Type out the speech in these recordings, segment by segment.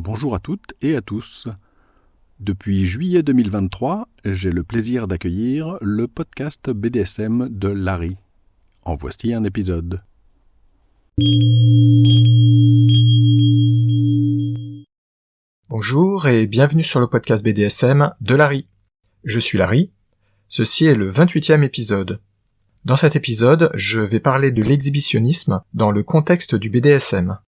Bonjour à toutes et à tous. Depuis juillet 2023, j'ai le plaisir d'accueillir le podcast BDSM de Larry. En voici un épisode. Bonjour et bienvenue sur le podcast BDSM de Larry. Je suis Larry. Ceci est le 28e épisode. Dans cet épisode, je vais parler de l'exhibitionnisme dans le contexte du BDSM.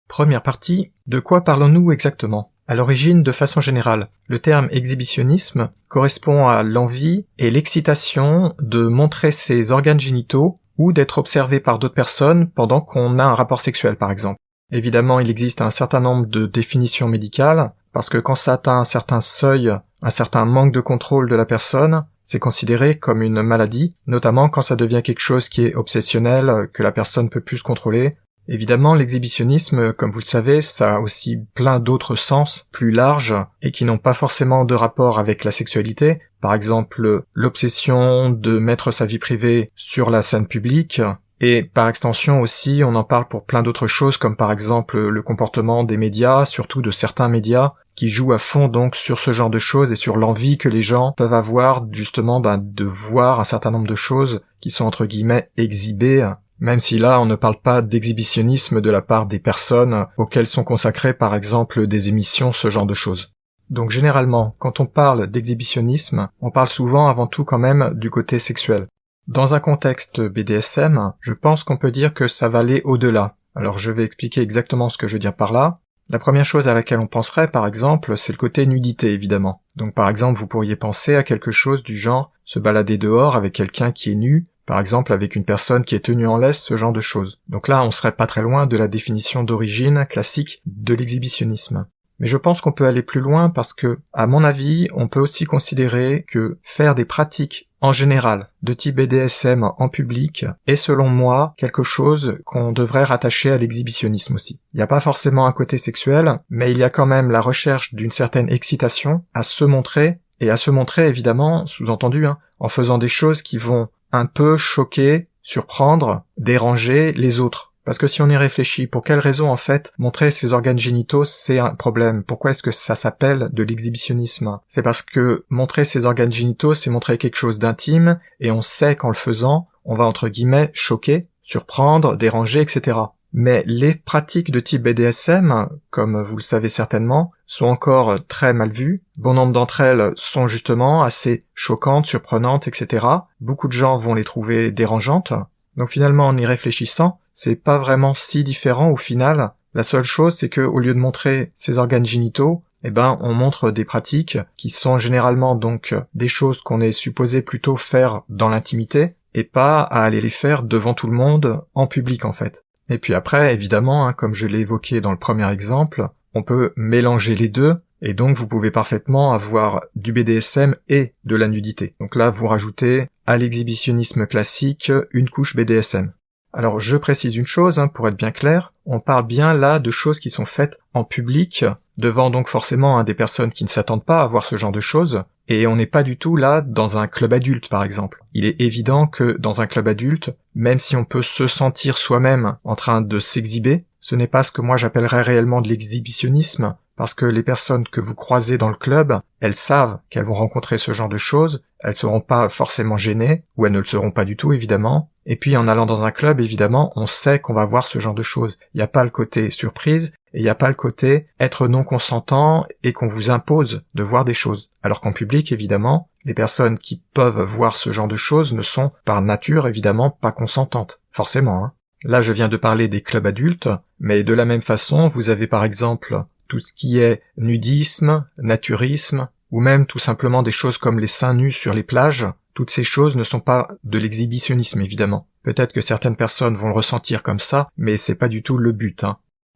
Première partie, de quoi parlons-nous exactement ? À l'origine, de façon générale, le terme exhibitionnisme correspond à l'envie et l'excitation de montrer ses organes génitaux ou d'être observé par d'autres personnes pendant qu'on a un rapport sexuel, par exemple. Évidemment, il existe un certain nombre de définitions médicales, parce que quand ça atteint un certain seuil, un certain manque de contrôle de la personne, c'est considéré comme une maladie, notamment quand ça devient quelque chose qui est obsessionnel, que la personne peut plus se contrôler. Évidemment, l'exhibitionnisme, comme vous le savez, ça a aussi plein d'autres sens plus larges et qui n'ont pas forcément de rapport avec la sexualité. Par exemple, l'obsession de mettre sa vie privée sur la scène publique. Et par extension aussi, on en parle pour plein d'autres choses, comme par exemple le comportement des médias, surtout de certains médias, qui jouent à fond donc sur ce genre de choses et sur l'envie que les gens peuvent avoir justement de voir un certain nombre de choses qui sont entre guillemets exhibées. Même si là, on ne parle pas d'exhibitionnisme de la part des personnes auxquelles sont consacrées par exemple des émissions, ce genre de choses. Donc généralement, quand on parle d'exhibitionnisme, on parle souvent avant tout quand même du côté sexuel. Dans un contexte BDSM, je pense qu'on peut dire que ça va aller au-delà. Alors je vais expliquer exactement ce que je veux dire par là. La première chose à laquelle on penserait, par exemple, c'est le côté nudité, évidemment. Donc par exemple, vous pourriez penser à quelque chose du genre se balader dehors avec quelqu'un qui est nu, par exemple avec une personne qui est tenue en laisse, ce genre de choses. Donc là, on serait pas très loin de la définition d'origine classique de l'exhibitionnisme. Mais je pense qu'on peut aller plus loin parce que, à mon avis, on peut aussi considérer que faire des pratiques en général de type BDSM en public est selon moi quelque chose qu'on devrait rattacher à l'exhibitionnisme aussi. Il n'y a pas forcément un côté sexuel, mais il y a quand même la recherche d'une certaine excitation à se montrer, et à se montrer évidemment, sous-entendu, en faisant des choses qui vont un peu choquer, surprendre, déranger les autres. Parce que si on y réfléchit, pour quelle raison en fait montrer ses organes génitaux c'est un problème ? Pourquoi est-ce que ça s'appelle de l'exhibitionnisme ? C'est parce que montrer ses organes génitaux c'est montrer quelque chose d'intime, et on sait qu'en le faisant, on va entre guillemets choquer, surprendre, déranger, etc. Mais les pratiques de type BDSM, comme vous le savez certainement, sont encore très mal vues. Bon nombre d'entre elles sont justement assez choquantes, surprenantes, etc. Beaucoup de gens vont les trouver dérangeantes. Donc finalement, en y réfléchissant, c'est pas vraiment si différent au final. La seule chose, c'est que au lieu de montrer ses organes génitaux, on montre des pratiques qui sont généralement donc des choses qu'on est supposé plutôt faire dans l'intimité, et pas à aller les faire devant tout le monde, en public en fait. Et puis après, évidemment, comme je l'ai évoqué dans le premier exemple, on peut mélanger les deux, et donc vous pouvez parfaitement avoir du BDSM et de la nudité. Donc là, vous rajoutez à l'exhibitionnisme classique une couche BDSM. Alors je précise une chose, pour être bien clair, on parle bien là de choses qui sont faites en public, devant donc forcément des personnes qui ne s'attendent pas à voir ce genre de choses, et on n'est pas du tout là dans un club adulte par exemple. Il est évident que dans un club adulte, même si on peut se sentir soi-même en train de s'exhiber, ce n'est pas ce que moi j'appellerais réellement de l'exhibitionnisme, parce que les personnes que vous croisez dans le club, elles savent qu'elles vont rencontrer ce genre de choses, elles seront pas forcément gênées, ou elles ne le seront pas du tout évidemment, et puis en allant dans un club évidemment, on sait qu'on va voir ce genre de choses. Il n'y a pas le côté surprise, et il n'y a pas le côté être non consentant et qu'on vous impose de voir des choses. Alors qu'en public évidemment, les personnes qui peuvent voir ce genre de choses ne sont par nature évidemment pas consentantes, forcément. Là je viens de parler des clubs adultes, mais de la même façon vous avez par exemple tout ce qui est nudisme, naturisme, ou même tout simplement des choses comme les seins nus sur les plages. Toutes ces choses ne sont pas de l'exhibitionnisme évidemment. Peut-être que certaines personnes vont le ressentir comme ça, mais c'est pas du tout le but.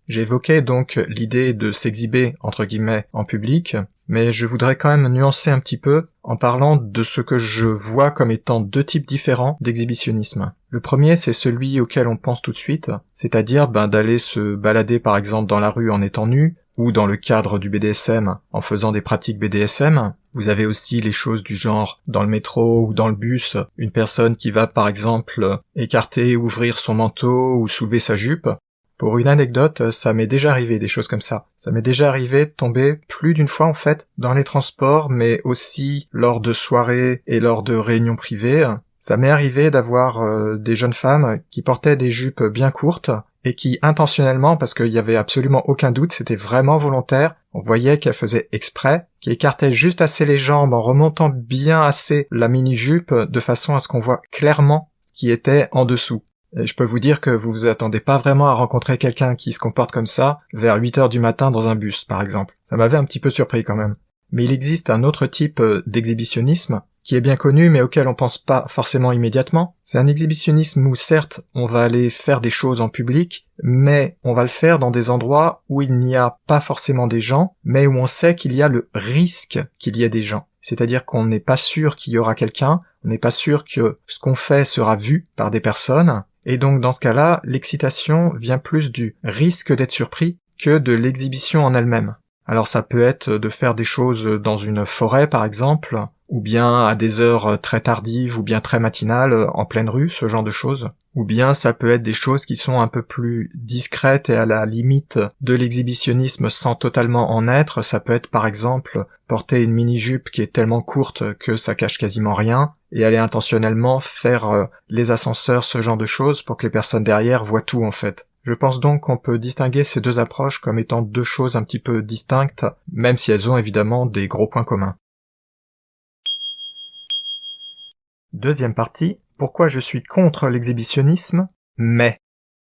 J'évoquais donc l'idée de s'exhiber entre guillemets en public, mais je voudrais quand même nuancer un petit peu en parlant de ce que je vois comme étant deux types différents d'exhibitionnisme. Le premier, c'est celui auquel on pense tout de suite, c'est-à-dire d'aller se balader par exemple dans la rue en étant nu, ou dans le cadre du BDSM en faisant des pratiques BDSM. Vous avez aussi les choses du genre dans le métro ou dans le bus, une personne qui va par exemple écarter, ouvrir son manteau ou soulever sa jupe. Pour une anecdote, ça m'est déjà arrivé des choses comme ça. Ça m'est déjà arrivé de tomber plus d'une fois en fait dans les transports, mais aussi lors de soirées et lors de réunions privées. Ça m'est arrivé d'avoir des jeunes femmes qui portaient des jupes bien courtes et qui intentionnellement, parce qu'il y avait absolument aucun doute, c'était vraiment volontaire, on voyait qu'elles faisaient exprès, qui écartaient juste assez les jambes en remontant bien assez la mini-jupe de façon à ce qu'on voit clairement ce qui était en dessous. Et je peux vous dire que vous vous attendez pas vraiment à rencontrer quelqu'un qui se comporte comme ça vers 8 heures du matin dans un bus, par exemple. Ça m'avait un petit peu surpris quand même. Mais il existe un autre type d'exhibitionnisme qui est bien connu mais auquel on pense pas forcément immédiatement. C'est un exhibitionnisme où certes on va aller faire des choses en public, mais on va le faire dans des endroits où il n'y a pas forcément des gens, mais où on sait qu'il y a le risque qu'il y ait des gens. C'est-à-dire qu'on n'est pas sûr qu'il y aura quelqu'un, on n'est pas sûr que ce qu'on fait sera vu par des personnes, et donc dans ce cas-là, l'excitation vient plus du risque d'être surpris que de l'exhibition en elle-même. Alors ça peut être de faire des choses dans une forêt par exemple, ou bien à des heures très tardives ou bien très matinales en pleine rue, ce genre de choses. Ou bien ça peut être des choses qui sont un peu plus discrètes et à la limite de l'exhibitionnisme sans totalement en être. Ça peut être par exemple porter une mini-jupe qui est tellement courte que ça cache quasiment rien, et aller intentionnellement faire les ascenseurs, ce genre de choses, pour que les personnes derrière voient tout en fait. Je pense donc qu'on peut distinguer ces deux approches comme étant deux choses un petit peu distinctes, même si elles ont évidemment des gros points communs. Deuxième partie, pourquoi je suis contre l'exhibitionnisme, mais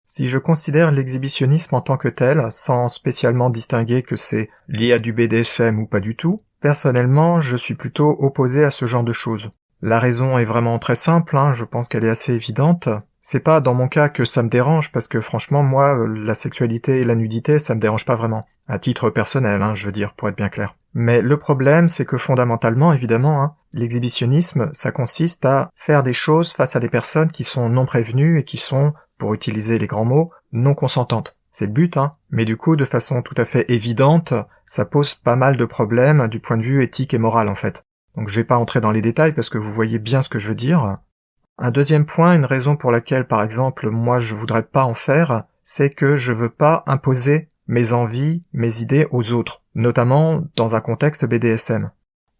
si je considère l'exhibitionnisme en tant que tel, sans spécialement distinguer que c'est lié à du BDSM ou pas du tout, personnellement je suis plutôt opposé à ce genre de choses. La raison est vraiment très simple, je pense qu'elle est assez évidente. C'est pas dans mon cas que ça me dérange, parce que franchement, moi, la sexualité et la nudité, ça me dérange pas vraiment. À titre personnel, je veux dire, pour être bien clair. Mais le problème, c'est que fondamentalement, évidemment, l'exhibitionnisme, ça consiste à faire des choses face à des personnes qui sont non prévenues et qui sont, pour utiliser les grands mots, non consentantes. C'est le but, mais du coup, de façon tout à fait évidente, ça pose pas mal de problèmes du point de vue éthique et moral, en fait. Donc je vais pas entrer dans les détails parce que vous voyez bien ce que je veux dire. Un deuxième point, une raison pour laquelle, par exemple, moi je voudrais pas en faire, c'est que je veux pas imposer mes envies, mes idées aux autres, notamment dans un contexte BDSM.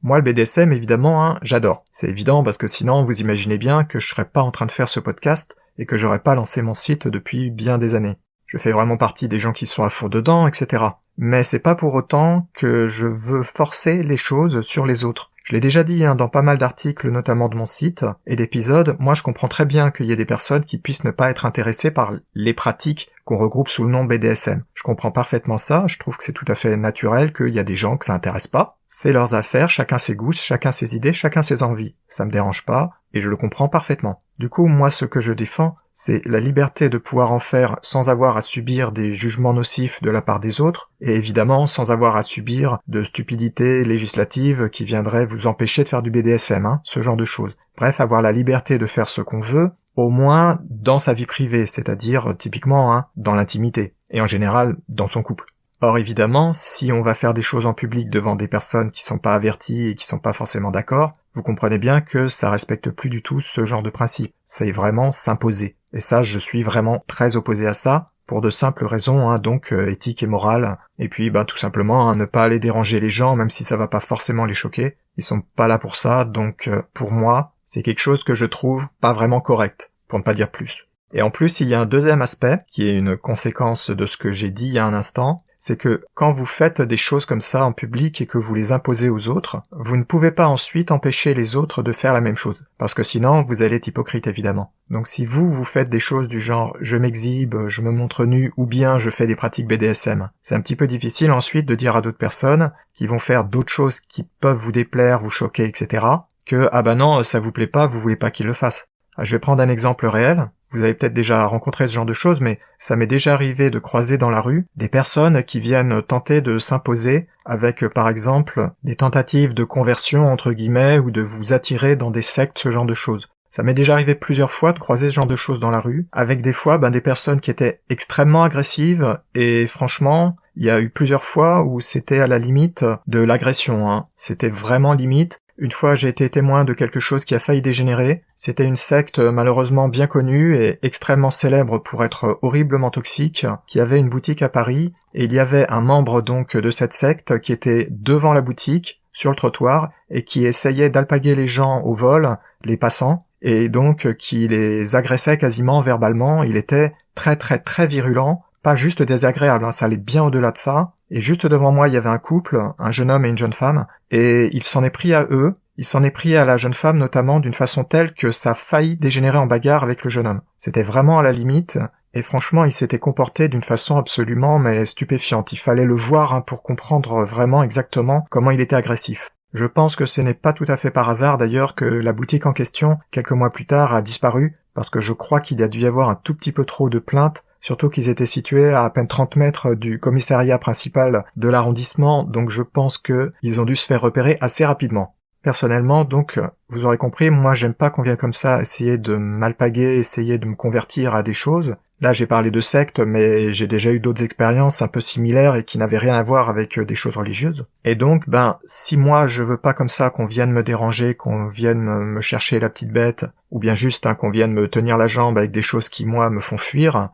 Moi, le BDSM, évidemment, j'adore. C'est évident parce que sinon, vous imaginez bien que je serais pas en train de faire ce podcast et que j'aurais pas lancé mon site depuis bien des années. Je fais vraiment partie des gens qui sont à fond dedans, etc. Mais c'est pas pour autant que je veux forcer les choses sur les autres. Je l'ai déjà dit dans pas mal d'articles, notamment de mon site, et d'épisodes, moi je comprends très bien qu'il y ait des personnes qui puissent ne pas être intéressées par les pratiques qu'on regroupe sous le nom BDSM. Je comprends parfaitement ça, je trouve que c'est tout à fait naturel qu'il y a des gens que ça intéresse pas. C'est leurs affaires, chacun ses goûts, chacun ses idées, chacun ses envies. Ça me dérange pas, et je le comprends parfaitement. Du coup, moi ce que je défends, c'est la liberté de pouvoir en faire sans avoir à subir des jugements nocifs de la part des autres, et évidemment sans avoir à subir de stupidités législatives qui viendraient vous empêcher de faire du BDSM, ce genre de choses. Bref, avoir la liberté de faire ce qu'on veut, au moins dans sa vie privée, c'est-à-dire typiquement dans l'intimité, et en général dans son couple. Or évidemment, si on va faire des choses en public devant des personnes qui sont pas averties et qui sont pas forcément d'accord, vous comprenez bien que ça respecte plus du tout ce genre de principe. C'est vraiment s'imposer. Et ça, je suis vraiment très opposé à ça, pour de simples raisons, donc éthiques et morales. Et puis, tout simplement, ne pas aller déranger les gens, même si ça va pas forcément les choquer. Ils sont pas là pour ça, donc pour moi, c'est quelque chose que je trouve pas vraiment correct, pour ne pas dire plus. Et en plus, il y a un deuxième aspect, qui est une conséquence de ce que j'ai dit il y a un instant, c'est que quand vous faites des choses comme ça en public et que vous les imposez aux autres, vous ne pouvez pas ensuite empêcher les autres de faire la même chose. Parce que sinon, vous allez être hypocrite évidemment. Donc si vous faites des choses du genre je m'exhibe, je me montre nu, ou bien je fais des pratiques BDSM, c'est un petit peu difficile ensuite de dire à d'autres personnes qui vont faire d'autres choses qui peuvent vous déplaire, vous choquer, etc. que non, ça vous plaît pas, vous voulez pas qu'ils le fassent. Je vais prendre un exemple réel. Vous avez peut-être déjà rencontré ce genre de choses, mais ça m'est déjà arrivé de croiser dans la rue des personnes qui viennent tenter de s'imposer avec, par exemple, des tentatives de conversion, entre guillemets, ou de vous attirer dans des sectes, ce genre de choses. Ça m'est déjà arrivé plusieurs fois de croiser ce genre de choses dans la rue, avec des fois des personnes qui étaient extrêmement agressives, et franchement, il y a eu plusieurs fois où c'était à la limite de l'agression. C'était vraiment limite. Une fois, j'ai été témoin de quelque chose qui a failli dégénérer. C'était une secte malheureusement bien connue et extrêmement célèbre pour être horriblement toxique, qui avait une boutique à Paris, et il y avait un membre donc de cette secte qui était devant la boutique, sur le trottoir, et qui essayait d'alpaguer les gens au vol, les passants, et donc qui les agressait quasiment verbalement. Il était très très très virulent, pas juste désagréable, ça allait bien au-delà de ça. Et juste devant moi, il y avait un couple, un jeune homme et une jeune femme, et il s'en est pris à eux, il s'en est pris à la jeune femme notamment d'une façon telle que ça a failli dégénérer en bagarre avec le jeune homme. C'était vraiment à la limite, et franchement, il s'était comporté d'une façon absolument stupéfiante. Il fallait le voir pour comprendre vraiment exactement comment il était agressif. Je pense que ce n'est pas tout à fait par hasard d'ailleurs que la boutique en question, quelques mois plus tard, a disparu, parce que je crois qu'il y a dû y avoir un tout petit peu trop de plaintes, surtout qu'ils étaient situés à peine 30 mètres du commissariat principal de l'arrondissement, donc je pense qu'ils ont dû se faire repérer assez rapidement. Personnellement, donc, vous aurez compris, moi j'aime pas qu'on vienne comme ça essayer de m'alpaguer, essayer de me convertir à des choses. Là j'ai parlé de secte, mais j'ai déjà eu d'autres expériences un peu similaires et qui n'avaient rien à voir avec des choses religieuses. Et donc, si moi je veux pas comme ça qu'on vienne me déranger, qu'on vienne me chercher la petite bête, ou bien juste qu'on vienne me tenir la jambe avec des choses qui moi me font fuir,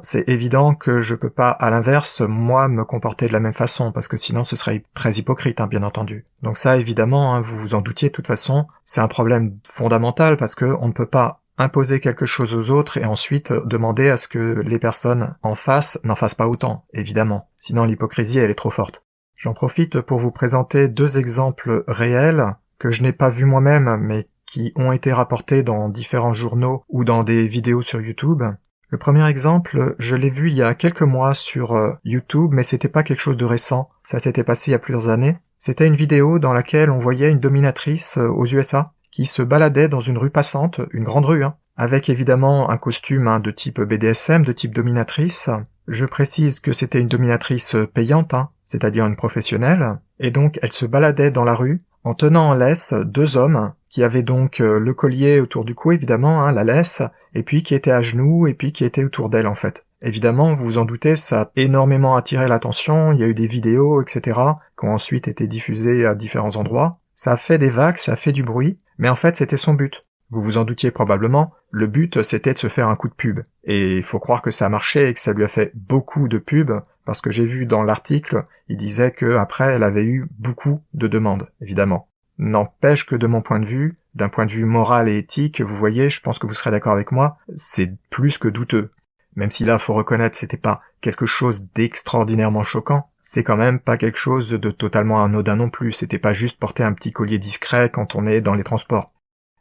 c'est évident que je peux pas, à l'inverse, moi, me comporter de la même façon, parce que sinon ce serait très hypocrite, bien entendu. Donc ça, évidemment, vous vous en doutiez, de toute façon, c'est un problème fondamental, parce que on ne peut pas imposer quelque chose aux autres et ensuite demander à ce que les personnes en face n'en fassent pas autant, évidemment. Sinon l'hypocrisie, elle est trop forte. J'en profite pour vous présenter 2 exemples réels, que je n'ai pas vus moi-même, mais qui ont été rapportés dans différents journaux ou dans des vidéos sur YouTube. Le premier exemple, je l'ai vu il y a quelques mois sur YouTube, mais c'était pas quelque chose de récent, ça s'était passé il y a plusieurs années. C'était une vidéo dans laquelle on voyait une dominatrice aux USA qui se baladait dans une rue passante, une grande rue, avec évidemment un costume de type BDSM, de type dominatrice. Je précise que c'était une dominatrice payante, c'est-à-dire une professionnelle, et donc elle se baladait dans la rue en tenant en laisse 2 hommes qui avaient donc le collier autour du cou, évidemment, la laisse, et puis qui étaient à genoux, et puis qui étaient autour d'elle, en fait. Évidemment, vous vous en doutez, ça a énormément attiré l'attention, il y a eu des vidéos, etc., qui ont ensuite été diffusées à différents endroits. Ça a fait des vagues, ça a fait du bruit, mais en fait, c'était son but. Vous vous en doutiez probablement, le but, c'était de se faire un coup de pub. Et il faut croire que ça a marché et que ça lui a fait beaucoup de pubs, parce que j'ai vu dans l'article, il disait que après, elle avait eu beaucoup de demandes, évidemment. N'empêche que de mon point de vue, d'un point de vue moral et éthique, vous voyez, je pense que vous serez d'accord avec moi, c'est plus que douteux. Même si là, faut reconnaître, c'était pas quelque chose d'extraordinairement choquant, c'est quand même pas quelque chose de totalement anodin non plus, c'était pas juste porter un petit collier discret quand on est dans les transports.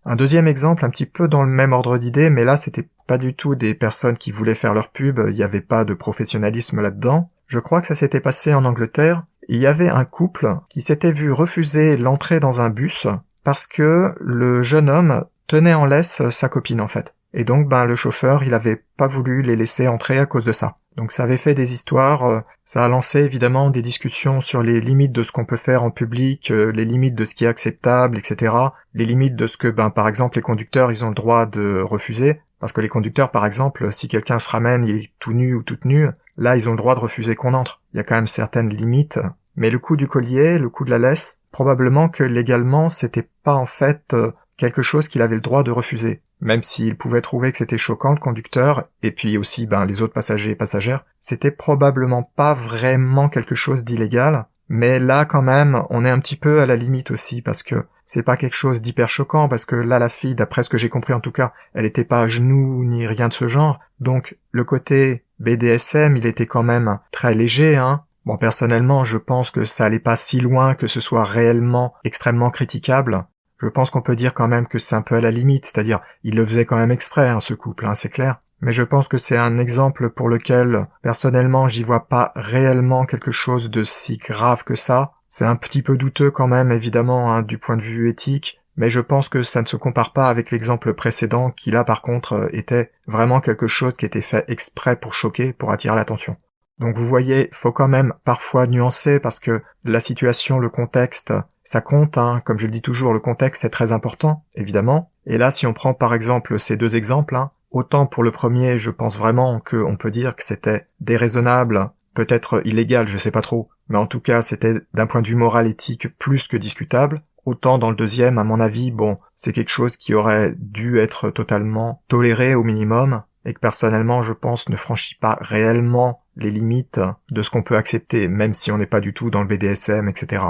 Un deuxième exemple, un petit peu dans le même ordre d'idée, mais là, c'était pas du tout des personnes qui voulaient faire leur pub, il y avait pas de professionnalisme là-dedans. Je crois que ça s'était passé en Angleterre. Il y avait un couple qui s'était vu refuser l'entrée dans un bus parce que le jeune homme tenait en laisse sa copine, en fait. Et donc, le chauffeur, il avait pas voulu les laisser entrer à cause de ça. Donc ça avait fait des histoires, ça a lancé évidemment des discussions sur les limites de ce qu'on peut faire en public, les limites de ce qui est acceptable, etc. Les limites de ce que, par exemple, les conducteurs, ils ont le droit de refuser. Parce que les conducteurs, par exemple, si quelqu'un se ramène, il est tout nu ou toute nue, là, ils ont le droit de refuser qu'on entre. Il y a quand même certaines limites. Mais le coup du collier, le coup de la laisse, probablement que légalement, c'était pas en fait quelque chose qu'il avait le droit de refuser. Même s'il pouvait trouver que c'était choquant, le conducteur, et puis aussi les autres passagers et passagères, c'était probablement pas vraiment quelque chose d'illégal. Mais là, quand même, on est un petit peu à la limite aussi, parce que c'est pas quelque chose d'hyper choquant, parce que là, la fille, d'après ce que j'ai compris en tout cas, elle était pas à genoux, ni rien de ce genre. Donc, le côté BDSM, il était quand même très léger, Bon, personnellement, je pense que ça allait pas si loin que ce soit réellement extrêmement critiquable. Je pense qu'on peut dire quand même que c'est un peu à la limite, c'est-à-dire, il le faisait quand même exprès, ce couple, c'est clair. Mais je pense que c'est un exemple pour lequel, personnellement, j'y vois pas réellement quelque chose de si grave que ça. C'est un petit peu douteux quand même, évidemment, du point de vue éthique, mais je pense que ça ne se compare pas avec l'exemple précédent, qui là, par contre, était vraiment quelque chose qui était fait exprès pour choquer, pour attirer l'attention. Donc vous voyez, faut quand même parfois nuancer parce que la situation, le contexte, ça compte, comme je le dis toujours, le contexte c'est très important, évidemment. Et là, si on prend par exemple ces 2 exemples, autant pour le premier, je pense vraiment qu'on peut dire que c'était déraisonnable, peut-être illégal, je sais pas trop, mais en tout cas c'était d'un point de vue moral éthique plus que discutable. Autant dans le deuxième, à mon avis, bon, c'est quelque chose qui aurait dû être totalement toléré au minimum, et que personnellement, je pense, ne franchit pas réellement les limites de ce qu'on peut accepter, même si on n'est pas du tout dans le BDSM, etc.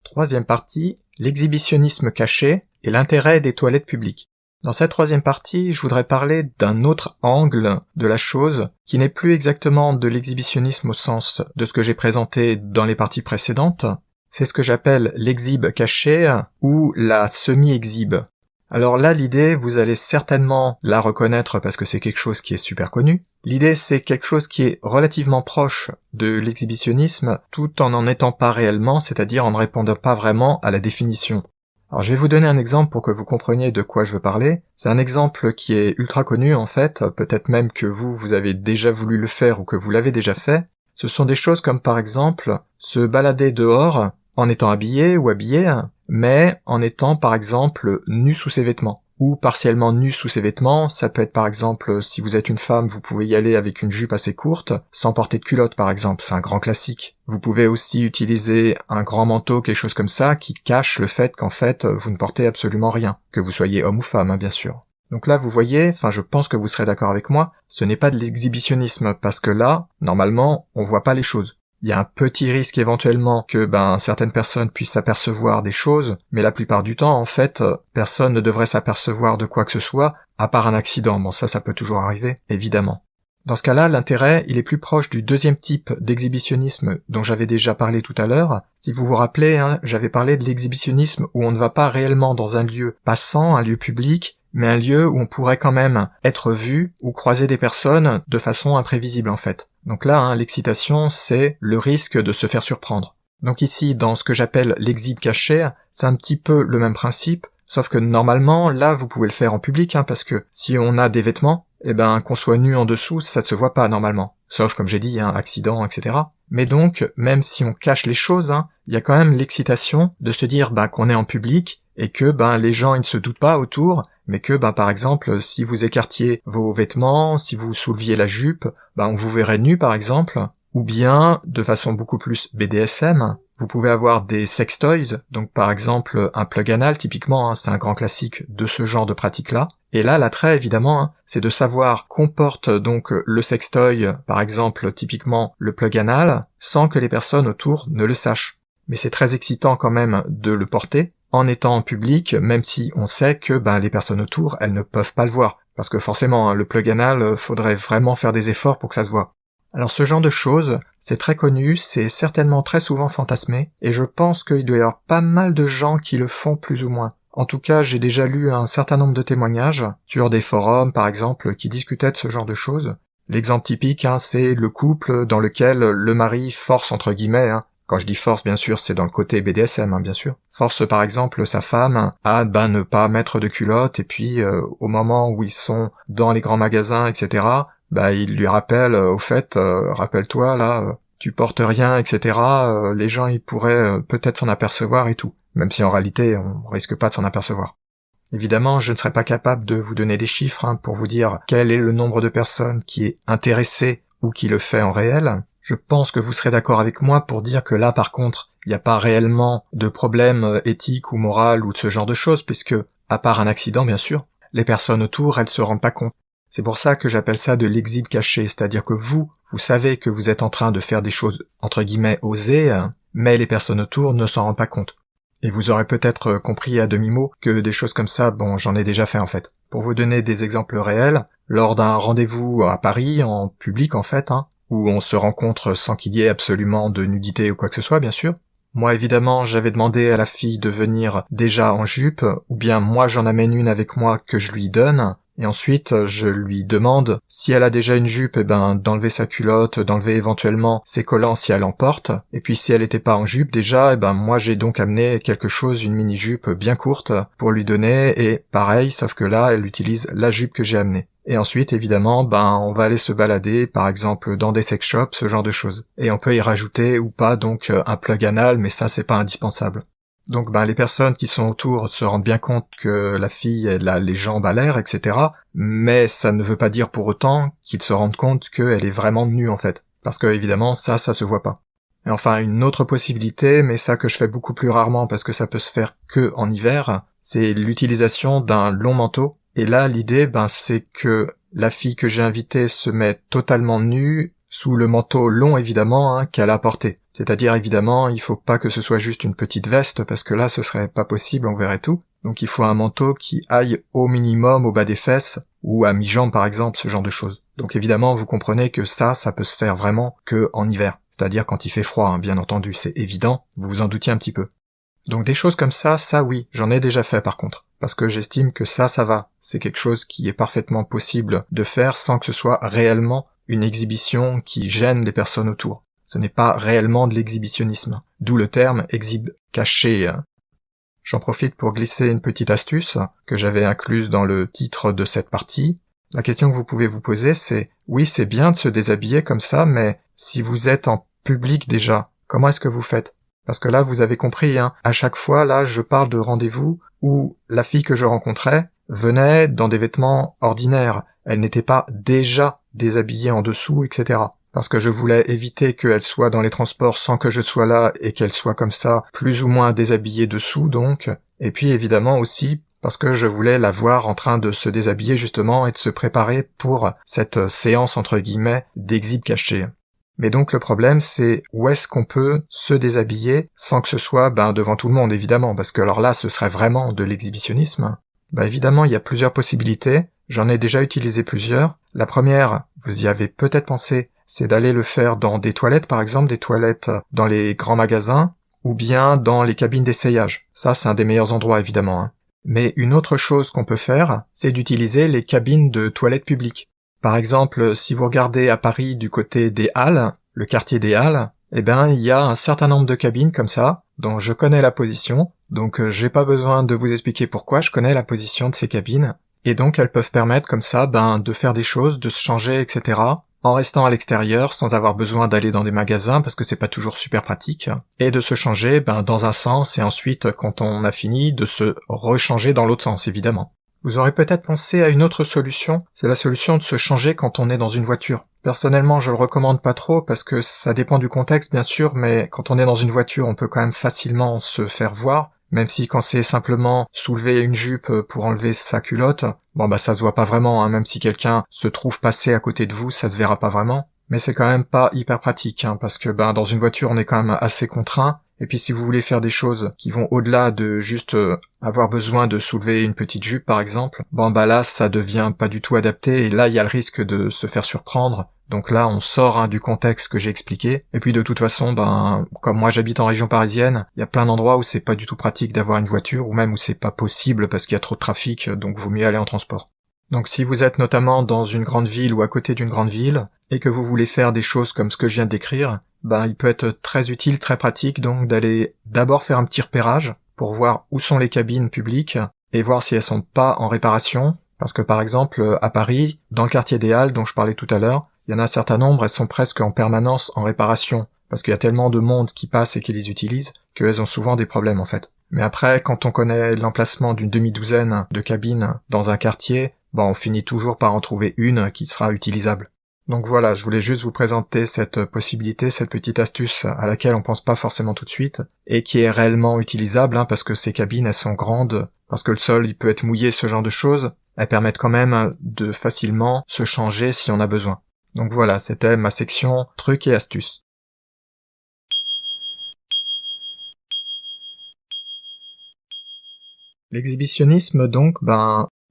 Troisième partie, l'exhibitionnisme caché et l'intérêt des toilettes publiques. Dans cette troisième partie, je voudrais parler d'un autre angle de la chose, qui n'est plus exactement de l'exhibitionnisme au sens de ce que j'ai présenté dans les parties précédentes. C'est ce que j'appelle l'exhibe caché ou la semi-exhibe. Alors là, l'idée, vous allez certainement la reconnaître parce que c'est quelque chose qui est super connu. L'idée, c'est quelque chose qui est relativement proche de l'exhibitionnisme, tout en n'en étant pas réellement, c'est-à-dire en ne répondant pas vraiment à la définition. Alors je vais vous donner un exemple pour que vous compreniez de quoi je veux parler. C'est un exemple qui est ultra connu en fait, peut-être même que vous avez déjà voulu le faire ou que vous l'avez déjà fait. Ce sont des choses comme par exemple se balader dehors en étant habillé ou habillée, mais en étant par exemple nu sous ses vêtements. Ou partiellement nu sous ses vêtements, ça peut être par exemple, si vous êtes une femme, vous pouvez y aller avec une jupe assez courte, sans porter de culotte par exemple, c'est un grand classique. Vous pouvez aussi utiliser un grand manteau, quelque chose comme ça, qui cache le fait qu'en fait, vous ne portez absolument rien, que vous soyez homme ou femme, hein, bien sûr. Donc là, vous voyez, enfin je pense que vous serez d'accord avec moi, ce n'est pas de l'exhibitionnisme, parce que là, normalement, on voit pas les choses. Il y a un petit risque éventuellement que certaines personnes puissent s'apercevoir des choses, mais la plupart du temps, en fait, personne ne devrait s'apercevoir de quoi que ce soit, à part un accident. Bon, ça peut toujours arriver, évidemment. Dans ce cas-là, l'intérêt, il est plus proche du deuxième type d'exhibitionnisme dont j'avais déjà parlé tout à l'heure. Si vous vous rappelez, j'avais parlé de l'exhibitionnisme où on ne va pas réellement dans un lieu passant, un lieu public, mais un lieu où on pourrait quand même être vu ou croiser des personnes de façon imprévisible en fait. Donc là, l'excitation, c'est le risque de se faire surprendre. Donc ici, dans ce que j'appelle l'exhibe caché, c'est un petit peu le même principe, sauf que normalement, là, vous pouvez le faire en public, parce que si on a des vêtements, qu'on soit nu en dessous, ça ne se voit pas normalement. Sauf, comme j'ai dit, accident, etc. Mais donc, même si on cache les choses, il y a quand même l'excitation de se dire qu'on est en public, et que les gens ils ne se doutent pas autour, mais que par exemple si vous écartiez vos vêtements, si vous souleviez la jupe, on vous verrait nu par exemple, ou bien de façon beaucoup plus BDSM, vous pouvez avoir des sex toys, donc par exemple un plug anal typiquement, c'est un grand classique de ce genre de pratique-là. Et là l'attrait évidemment, c'est de savoir qu'on porte donc le sextoy, par exemple typiquement le plug anal, sans que les personnes autour ne le sachent. Mais c'est très excitant quand même de le porter, en étant en public, même si on sait que les personnes autour, elles ne peuvent pas le voir. Parce que forcément, le plug anal, faudrait vraiment faire des efforts pour que ça se voit. Alors ce genre de choses, c'est très connu, c'est certainement très souvent fantasmé, et je pense qu'il doit y avoir pas mal de gens qui le font plus ou moins. En tout cas, j'ai déjà lu un certain nombre de témoignages, sur des forums par exemple, qui discutaient de ce genre de choses. L'exemple typique, c'est le couple dans lequel le mari force entre guillemets, quand je dis force, bien sûr, c'est dans le côté BDSM, bien sûr. Force, par exemple, sa femme à ne pas mettre de culotte, et puis au moment où ils sont dans les grands magasins, etc., il lui rappelle, au fait, rappelle-toi, là, tu portes rien, etc., les gens, ils pourraient peut-être s'en apercevoir et tout. Même si en réalité, on risque pas de s'en apercevoir. Évidemment, je ne serais pas capable de vous donner des chiffres pour vous dire quel est le nombre de personnes qui est intéressé ou qui le fait en réel. Je pense que vous serez d'accord avec moi pour dire que là, par contre, il n'y a pas réellement de problème éthique ou moral ou de ce genre de choses, puisque, à part un accident, bien sûr, les personnes autour, elles se rendent pas compte. C'est pour ça que j'appelle ça de l'exhibe caché, c'est-à-dire que vous savez que vous êtes en train de faire des choses, entre guillemets, osées, mais les personnes autour ne s'en rendent pas compte. Et vous aurez peut-être compris à demi-mot que des choses comme ça, j'en ai déjà fait en fait. Pour vous donner des exemples réels, lors d'un rendez-vous à Paris, en public en fait, où on se rencontre sans qu'il y ait absolument de nudité ou quoi que ce soit, bien sûr. Moi, évidemment, j'avais demandé à la fille de venir déjà en jupe, ou bien moi j'en amène une avec moi que je lui donne, et ensuite je lui demande, si elle a déjà une jupe, d'enlever sa culotte, d'enlever éventuellement ses collants si elle en porte, et puis si elle était pas en jupe déjà, moi j'ai donc amené quelque chose, une mini-jupe bien courte, pour lui donner, et pareil, sauf que là, elle utilise la jupe que j'ai amenée. Et ensuite, évidemment, on va aller se balader, par exemple, dans des sex shops, ce genre de choses. Et on peut y rajouter ou pas, donc, un plug anal, mais ça, c'est pas indispensable. Donc, les personnes qui sont autour se rendent bien compte que la fille, elle a les jambes à l'air, etc. Mais ça ne veut pas dire pour autant qu'ils se rendent compte qu'elle est vraiment nue, en fait. Parce que, évidemment, ça se voit pas. Et enfin, une autre possibilité, mais ça que je fais beaucoup plus rarement parce que ça peut se faire que en hiver, c'est l'utilisation d'un long manteau. Et là, l'idée, c'est que la fille que j'ai invitée se met totalement nue, sous le manteau long évidemment, qu'elle a porté. C'est-à-dire évidemment, il faut pas que ce soit juste une petite veste, parce que là ce serait pas possible, on verrait tout. Donc il faut un manteau qui aille au minimum au bas des fesses, ou à mi-jambe par exemple, ce genre de choses. Donc évidemment, vous comprenez que ça peut se faire vraiment que en hiver. C'est-à-dire quand il fait froid, bien entendu, c'est évident, vous vous en doutiez un petit peu. Donc des choses comme ça oui, j'en ai déjà fait par contre. Parce que j'estime que ça va. C'est quelque chose qui est parfaitement possible de faire sans que ce soit réellement une exhibition qui gêne les personnes autour. Ce n'est pas réellement de l'exhibitionnisme. D'où le terme exhib caché. J'en profite pour glisser une petite astuce que j'avais incluse dans le titre de cette partie. La question que vous pouvez vous poser, c'est oui, c'est bien de se déshabiller comme ça, mais si vous êtes en public déjà, comment est-ce que vous faites? Parce que là, vous avez compris, à chaque fois, là, je parle de rendez-vous où la fille que je rencontrais venait dans des vêtements ordinaires. Elle n'était pas déjà déshabillée en dessous, etc. Parce que je voulais éviter qu'elle soit dans les transports sans que je sois là et qu'elle soit comme ça, plus ou moins déshabillée dessous, donc. Et puis, évidemment, aussi, parce que je voulais la voir en train de se déshabiller, justement, et de se préparer pour cette séance, entre guillemets, d'exhib caché. Mais donc le problème, c'est où est-ce qu'on peut se déshabiller sans que ce soit devant tout le monde, évidemment, parce que alors là, ce serait vraiment de l'exhibitionnisme. Évidemment, il y a plusieurs possibilités, j'en ai déjà utilisé plusieurs. La première, vous y avez peut-être pensé, c'est d'aller le faire dans des toilettes, par exemple, des toilettes dans les grands magasins, ou bien dans les cabines d'essayage. Ça, c'est un des meilleurs endroits, évidemment. Mais une autre chose qu'on peut faire, c'est d'utiliser les cabines de toilettes publiques. Par exemple, si vous regardez à Paris du côté des Halles, le quartier des Halles, il y a un certain nombre de cabines comme ça, dont je connais la position, donc j'ai pas besoin de vous expliquer pourquoi, je connais la position de ces cabines, et donc elles peuvent permettre comme ça, de faire des choses, de se changer, etc., en restant à l'extérieur, sans avoir besoin d'aller dans des magasins, parce que c'est pas toujours super pratique, et de se changer, dans un sens, et ensuite, quand on a fini, de se rechanger dans l'autre sens, évidemment. Vous aurez peut-être pensé à une autre solution, c'est la solution de se changer quand on est dans une voiture. Personnellement, je le recommande pas trop parce que ça dépend du contexte bien sûr, mais quand on est dans une voiture, on peut quand même facilement se faire voir, même si quand c'est simplement soulever une jupe pour enlever sa culotte, ça se voit pas vraiment, même si quelqu'un se trouve passer à côté de vous, ça se verra pas vraiment. Mais c'est quand même pas hyper pratique, parce que dans une voiture, on est quand même assez contraint. Et puis si vous voulez faire des choses qui vont au-delà de juste avoir besoin de soulever une petite jupe par exemple, là ça devient pas du tout adapté et là il y a le risque de se faire surprendre. Donc là on sort du contexte que j'ai expliqué. Et puis de toute façon, comme moi j'habite en région parisienne, il y a plein d'endroits où c'est pas du tout pratique d'avoir une voiture ou même où c'est pas possible parce qu'il y a trop de trafic, donc vaut mieux aller en transport. Donc si vous êtes notamment dans une grande ville ou à côté d'une grande ville, et que vous voulez faire des choses comme ce que je viens de décrire, il peut être très utile, très pratique donc d'aller d'abord faire un petit repérage pour voir où sont les cabines publiques et voir si elles sont pas en réparation, parce que par exemple à Paris, dans le quartier des Halles dont je parlais tout à l'heure, il y en a un certain nombre, elles sont presque en permanence en réparation, parce qu'il y a tellement de monde qui passe et qui les utilise, qu'elles ont souvent des problèmes en fait. Mais après, quand on connaît l'emplacement d'une demi-douzaine de cabines dans un quartier, on finit toujours par en trouver une qui sera utilisable. Donc voilà, je voulais juste vous présenter cette possibilité, cette petite astuce à laquelle on pense pas forcément tout de suite, et qui est réellement utilisable, parce que ces cabines, elles sont grandes, parce que le sol, il peut être mouillé, ce genre de choses, elles permettent quand même de facilement se changer si on a besoin. Donc voilà, c'était ma section trucs et astuces. L'exhibitionnisme, donc,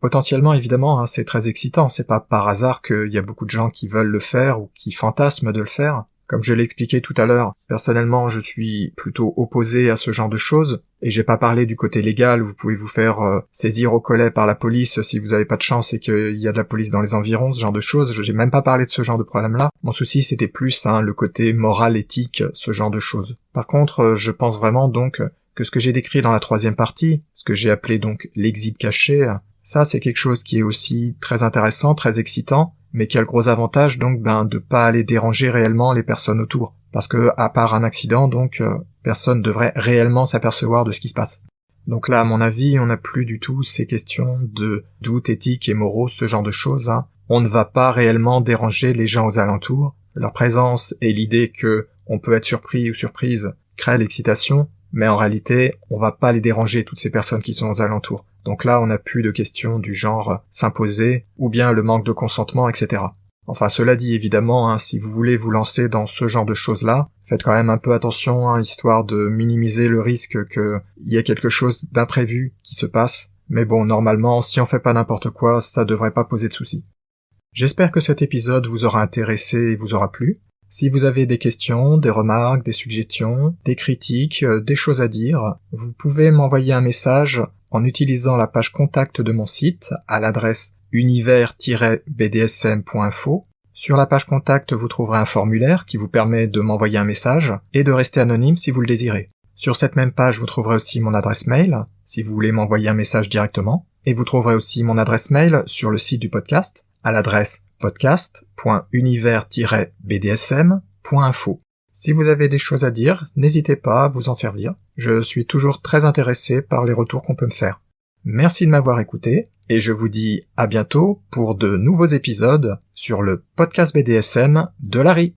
potentiellement, évidemment, c'est très excitant, c'est pas par hasard qu'il y a beaucoup de gens qui veulent le faire ou qui fantasment de le faire. Comme je l'ai expliqué tout à l'heure, personnellement, je suis plutôt opposé à ce genre de choses, et j'ai pas parlé du côté légal, vous pouvez vous faire saisir au collet par la police si vous avez pas de chance et qu'il y a de la police dans les environs, ce genre de choses, j'ai même pas parlé de ce genre de problème-là. Mon souci, c'était plus le côté moral, éthique, ce genre de choses. Par contre, je pense vraiment donc que ce que j'ai décrit dans la troisième partie, ce que j'ai appelé donc l'exhib caché, ça c'est quelque chose qui est aussi très intéressant, très excitant, mais qui a le gros avantage donc de pas aller déranger réellement les personnes autour. Parce que à part un accident, donc personne devrait réellement s'apercevoir de ce qui se passe. Donc là, à mon avis, on n'a plus du tout ces questions de doutes éthiques et moraux, ce genre de choses. On ne va pas réellement déranger les gens aux alentours. Leur présence et l'idée que on peut être surpris ou surprise, crée l'excitation, mais en réalité, on va pas les déranger, toutes ces personnes qui sont aux alentours. Donc là, on n'a plus de questions du genre s'imposer, ou bien le manque de consentement, etc. Enfin, cela dit, évidemment, si vous voulez vous lancer dans ce genre de choses-là, faites quand même un peu attention, histoire de minimiser le risque qu'il y ait quelque chose d'imprévu qui se passe. Mais bon, normalement, si on fait pas n'importe quoi, ça devrait pas poser de soucis. J'espère que cet épisode vous aura intéressé et vous aura plu. Si vous avez des questions, des remarques, des suggestions, des critiques, des choses à dire, vous pouvez m'envoyer un message en utilisant la page contact de mon site à l'adresse univers-bdsm.info. Sur la page contact, vous trouverez un formulaire qui vous permet de m'envoyer un message et de rester anonyme si vous le désirez. Sur cette même page, vous trouverez aussi mon adresse mail, si vous voulez m'envoyer un message directement, et vous trouverez aussi mon adresse mail sur le site du podcast, à l'adresse podcast.univers-bdsm.info. Si vous avez des choses à dire, n'hésitez pas à vous en servir. Je suis toujours très intéressé par les retours qu'on peut me faire. Merci de m'avoir écouté, et je vous dis à bientôt pour de nouveaux épisodes sur le podcast BDSM de Larry.